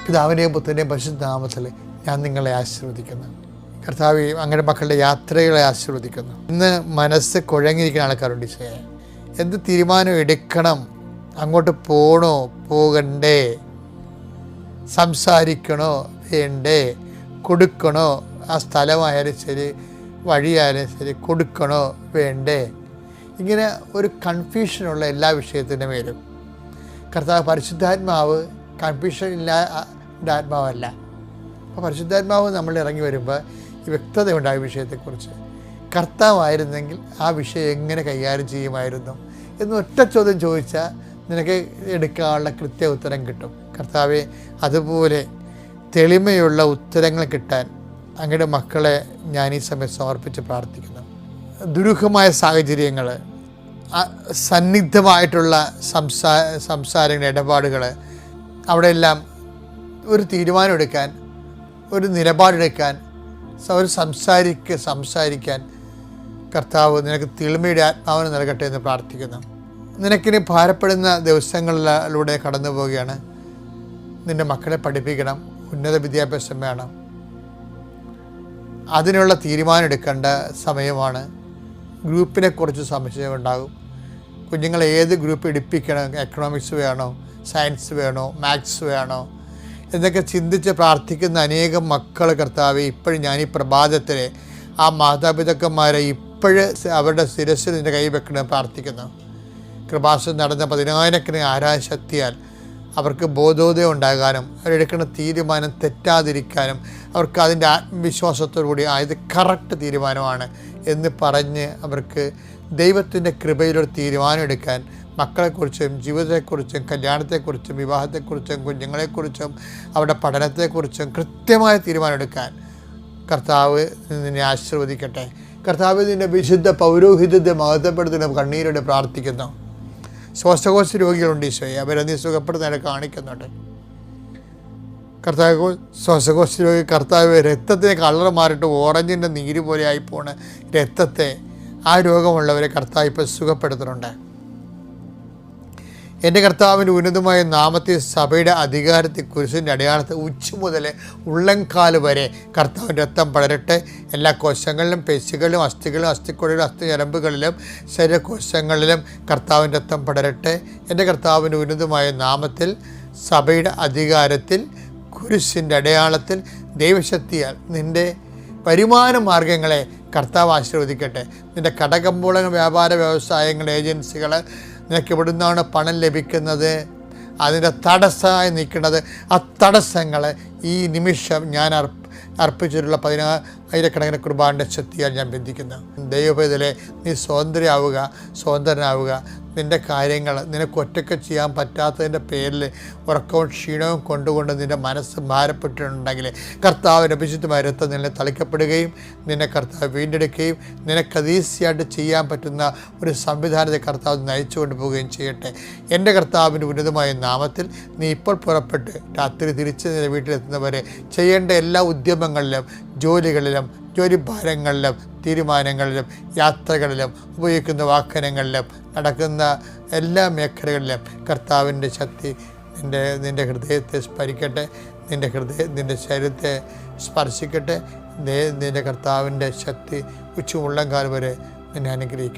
പിതാവിൻ്റെയും പുത്രൻ്റെയും പരിശുദ്ധ നാമത്തിൽ ഞാൻ നിങ്ങളെ ആശീർവദിക്കുന്നു. കർത്താവേ, അങ്ങയുടെ മക്കളുടെ യാത്രകളെ ആശീർവദിക്കുന്നു. ഇന്ന് മനസ്സ് കുഴങ്ങിയിരിക്കുന്ന ആൾക്കാരുണ്ട്. ഈശോയെ, എന്ത് തീരുമാനം എടുക്കണം? അങ്ങോട്ട് പോകണോ പോകണ്ടേ? സംസാരിക്കണോ വേണ്ടേ? കൊടുക്കണോ? ആ സ്ഥലമായാലും ശരി, വഴിയായാലും ശരി, കൊടുക്കണോ വേണ്ടേ? ഇങ്ങനെ ഒരു കൺഫ്യൂഷനുള്ള എല്ലാ വിഷയത്തിൻ്റെ മേലും കർത്താവ് പരിശുദ്ധാത്മാവ് കൺഫ്യൂഷൻ ഇല്ലാത്ത ആത്മാവല്ല. അപ്പോൾ പരിശുദ്ധാത്മാവ് നമ്മൾ ഇറങ്ങി വരുമ്പോൾ ഈ വ്യക്തത ഉണ്ടായ വിഷയത്തെക്കുറിച്ച് കർത്താവായിരുന്നെങ്കിൽ ആ വിഷയം എങ്ങനെ കൈകാര്യം ചെയ്യുമായിരുന്നു എന്ന് ഒറ്റ ചോദ്യം ചോദിച്ചാൽ നിനക്ക് എടുക്കാനുള്ള കൃത്യ ഉത്തരം കിട്ടും. കർത്താവെ, അതുപോലെ തെളിമയുള്ള ഉത്തരങ്ങൾ കിട്ടാൻ അങ്ങയുടെ മക്കളെ ഞാൻ ഈ സമയം സമർപ്പിച്ച് പ്രാർത്ഥിക്കുന്നു. ദുരൂഹമായ സാഹചര്യങ്ങൾ, സന്നിഗ്ധമായിട്ടുള്ള സംസാരങ്ങൾ, ഇടപാടുകൾ, അവിടെയെല്ലാം ഒരു തീരുമാനം എടുക്കാൻ, ഒരു നിലപാടെടുക്കാൻ, ഒരു സംസാരിക്കാൻ കർത്താവ് നിനക്ക് തെളിമയുടെ ആത്മാവിന് നൽകട്ടെ എന്ന് പ്രാർത്ഥിക്കുന്നു. നിനക്കിനി ഭാരപ്പെടുന്ന ദിവസങ്ങളിലൂടെ കടന്നു പോവുകയാണ്. നിൻ്റെ മക്കളെ പഠിപ്പിക്കണം, ഉന്നത വിദ്യാഭ്യാസം വേണം. അതിനുള്ള തീരുമാനം എടുക്കേണ്ട സമയമാണ്. ഗ്രൂപ്പിനെക്കുറിച്ച് സംശയമുണ്ടാകും. കുഞ്ഞുങ്ങളെ ഏത് ഗ്രൂപ്പ് എടുപ്പിക്കണം? എക്കണോമിക്സ് വേണോ, സയൻസ് വേണോ, മാത്സ് വേണോ എന്നൊക്കെ ചിന്തിച്ച് പ്രാർത്ഥിക്കുന്ന അനേകം മക്കൾ കർത്താവെ, ഇപ്പോഴും ഞാൻ ഈ പ്രഭാതത്തിൽ ആ മാതാപിതാക്കന്മാരെ ഇപ്പോഴും അവരുടെ ശിരസ്സിൽ നിൻ്റെ കൈ വെക്കണമെന്ന് പ്രാർത്ഥിക്കുന്നു. കൃപാസനം നടന്ന 10,000 ആരാശക്തിയാൽ അവർക്ക് ബോധോദയം ഉണ്ടാകാനും അവരെടുക്കുന്ന തീരുമാനം തെറ്റാതിരിക്കാനും അവർക്ക് അതിൻ്റെ ആത്മവിശ്വാസത്തോടുകൂടി ഇത് കറക്റ്റ് തീരുമാനമാണ് എന്ന് പറഞ്ഞ് അവർക്ക് ദൈവത്തിൻ്റെ കൃപയിലൊരു തീരുമാനം എടുക്കാൻ, മക്കളെക്കുറിച്ചും ജീവിതത്തെക്കുറിച്ചും കല്യാണത്തെക്കുറിച്ചും വിവാഹത്തെക്കുറിച്ചും കുഞ്ഞുങ്ങളെക്കുറിച്ചും അവരുടെ പഠനത്തെക്കുറിച്ചും കൃത്യമായ തീരുമാനമെടുക്കാൻ കർത്താവ് നിന്നെ ആശീർവദിക്കട്ടെ. കർത്താവ് നിൻ്റെ വിശുദ്ധ പൗരോഹിത്യത്തെ മഹത്വപ്പെടുത്തുന്ന കണ്ണീരോടെ പ്രാർത്ഥിക്കുന്നു. ശ്വാസകോശ രോഗികളുണ്ട് ഈശോയെ, അവരെ നീ സുഖപ്പെടുത്താനായിട്ട് കാണിക്കുന്നുണ്ട്. കർത്താവ് ശ്വാസകോശ രോഗി, കർത്താവ് രക്തത്തിന് കളർ മാറിയിട്ട് ഓറഞ്ചിൻ്റെ നീര് പോലെ ആയിപ്പോണ രക്തത്തെ, ആ രോഗമുള്ളവരെ കർത്താവ് ഇപ്പോൾ സുഖപ്പെടുത്തുന്നുണ്ട്. എൻ്റെ കർത്താവിൻ്റെ ഉന്നതമായ നാമത്തെ സഭയുടെ അധികാരത്തെ കുരിശിൻ്റെ അടയാളത്തെ ഉച്ച മുതൽ ഉള്ളംകാല് വരെ കർത്താവിൻ്റെ രക്തം പടരട്ടെ. എല്ലാ കോശങ്ങളിലും, പേശികളിലും, അസ്ഥികളിലും, അസ്ഥിക്കുഴലിലും, അസ്ഥിഞരമ്പുകളിലും, ശരീരകോശങ്ങളിലും കർത്താവിൻ്റെ രക്തം പടരട്ടെ. എൻ്റെ കർത്താവിൻ്റെ ഉന്നതമായ നാമത്തിൽ സഭയുടെ അധികാരത്തിൽ കുരിശിൻ്റെ അടയാളത്തിൽ ദൈവശക്തിയാൽ നിൻ്റെ വരുമാന മാർഗങ്ങളെ കർത്താവ് ആശീർവദിക്കട്ടെ. നിൻ്റെ കടകമ്പോളങ്ങൾ, വ്യാപാര വ്യവസായങ്ങൾ, ഏജൻസികൾ, നിനക്ക് എവിടുന്നാണ് പണം ലഭിക്കുന്നത്, അതിൻ്റെ തടസ്സമായി നിൽക്കുന്നത്, ആ തടസ്സങ്ങൾ ഈ നിമിഷം ഞാൻ അർപ്പിച്ചിട്ടുള്ള 10,000 കുർബാൻ്റെ ശക്തിയാൽ ഞാൻ ബന്ധിക്കുന്നു. ദൈവവേദലെ നീ സ്വതന്ത്രനാവുക. നിൻ്റെ കാര്യങ്ങൾ നിനക്ക് ഒറ്റയ്ക്ക് ചെയ്യാൻ പറ്റാത്തതിൻ്റെ പേരിൽ ഉറക്കവും ക്ഷീണവും കൊണ്ടുകൊണ്ട് നിൻ്റെ മനസ്സ് ഭാരപ്പെട്ടിട്ടുണ്ടെങ്കിൽ കർത്താവിൻ്റെ വിശുദ്ധമായ രക്തം നിന്നെ തളിക്കപ്പെടുകയും നിന്നെ കർത്താവ് വീണ്ടെടുക്കുകയും നിനക്കത് ഈസിയായിട്ട് ചെയ്യാൻ പറ്റുന്ന ഒരു സംവിധാനത്തെ കർത്താവ് നയിച്ചു കൊണ്ടുപോവുകയും ചെയ്യട്ടെ. എൻ്റെ കർത്താവിൻ്റെ ഉന്നതമായ നാമത്തിൽ നീ ഇപ്പോൾ പുറപ്പെട്ട് രാത്രി തിരിച്ച് നിന്റെ വീട്ടിലെത്തുന്നവരെ ചെയ്യേണ്ട എല്ലാ ഉദ്യമങ്ങളിലും, ജോലികളിലും, ജോലിഭാരങ്ങളിലും, തീരുമാനങ്ങളിലും, യാത്രകളിലും, ഉപയോഗിക്കുന്ന വാഹനങ്ങളിലും, നടക്കുന്ന എല്ലാ മേഖലകളിലും കർത്താവിൻ്റെ ശക്തി നിൻ്റെ ഹൃദയത്തെ സ്പരിക്കട്ടെ. നിൻ്റെ ശരീരത്തെ സ്പർശിക്കട്ടെ. നിൻ്റെ കർത്താവിൻ്റെ ശക്തി ഉച്ചമുള്ളംകാലം വരെ നിന്നെ അനുഗ്രഹിക്കട്ടെ.